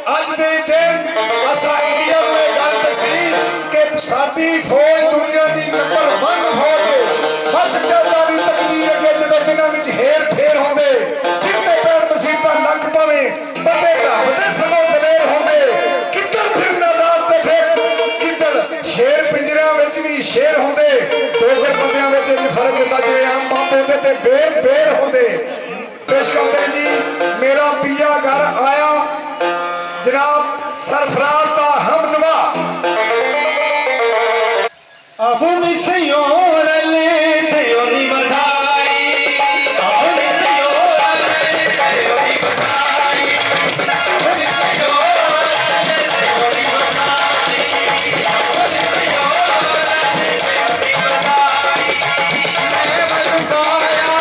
अज दे दिन असा इंडिया में गल दसी कि साडी फौज दुनिया की नंबर 1 फौज है। बस चलदा दी तकदीर अगे जदों बिना विच हेर फेर होंदे सिर ते पैर मुसीबत लग पवे बंदे घबराते समों दलेर होंदे किधर फिर नजात ते फिर किधर शेर पिंजरा विच भी शेर होंदे दो बंदियां विच फर्क होंदा जिवें आम होंदे ते बेर बेर होंदे। पेश करते जी मेरा पिया घर आया जनाब सरफराज का हमनवा अब मिसयों रले ते ओदी बधाई अब मिसयों रले ते ओदी बधाई अब मिसयों रले ते ओदी बधाई अब मिसयों रले ते ओदी बधाई मैं बलकाया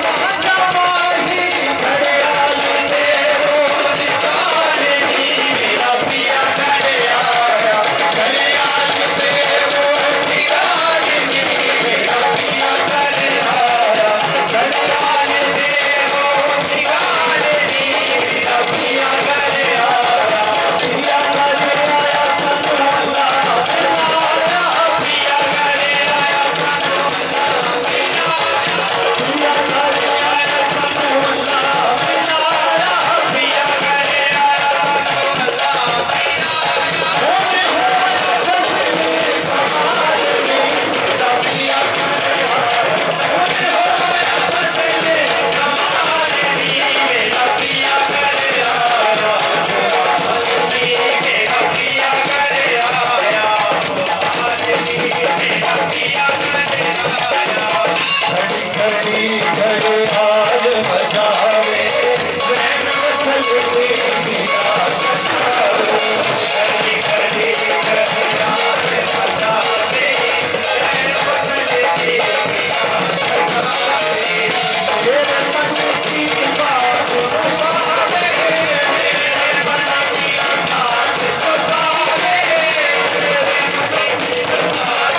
राजा माही घड़ियाल तेरो निशाने नी मेरा पिया घरे आया घड़ियाल तेरो निशाने नी मेरा पिया घरे आया घड़ियाल तेरो निशाने नी मेरा पिया घरे आया पिया घरे आया सनवाला आया पिया घरे आया सनवाला पिया घरे आया सनवाला आया पिया घरे आया सनवाला होने होया दसवे समाज में मेरा पिया घरे आया होने होया दसवे समाज में मेरा पिया घरे आया मेरा पिया घरे आया मेरा पिया घरे आया घड़ी घड़ी आज बजावे जैन मसल के मेरा बजावे घड़ी घड़ी आज बजावे जैन मसल के मेरा बजावे तेरे मन की बात सुनावे तेरे मन की बात सुनावे तेरे मन की बात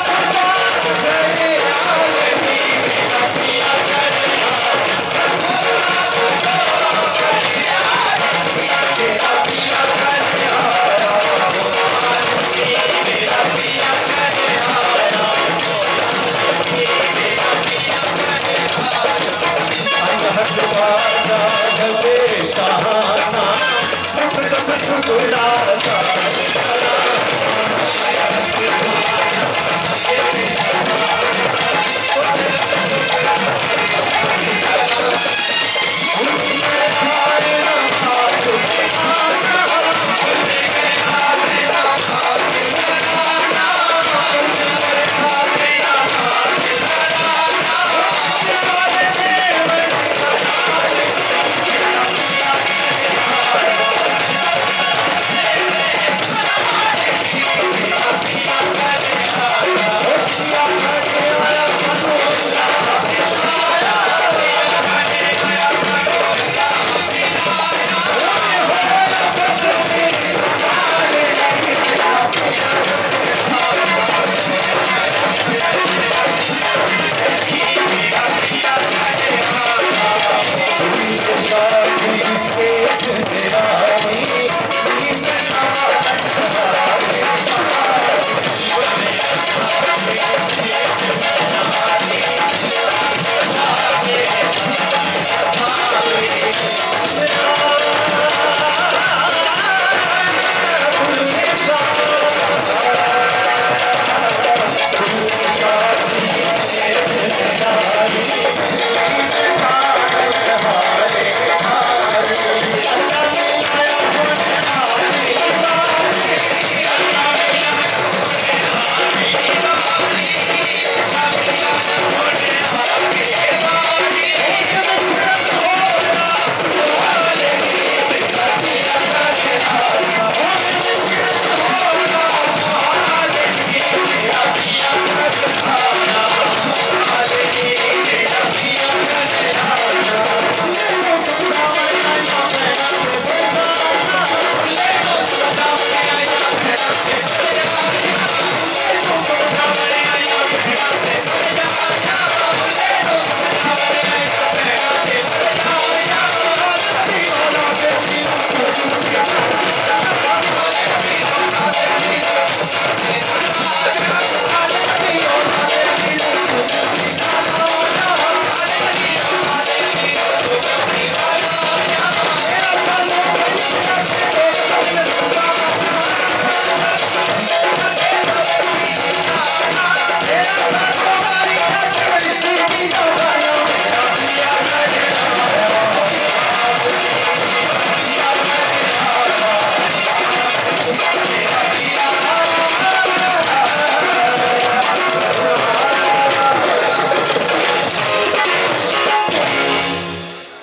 सुनावे घरे आवे मेरा पिया घरे मेरा पिया घरे आया मेरा पिया घरे आया अंधवादा जबे शाहाना सुख दुख सुखदाता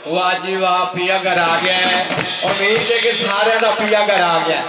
वाह जी वाह, पिया घर आ गया है। उम्मीद है कि सारे का पिया घर आ गया।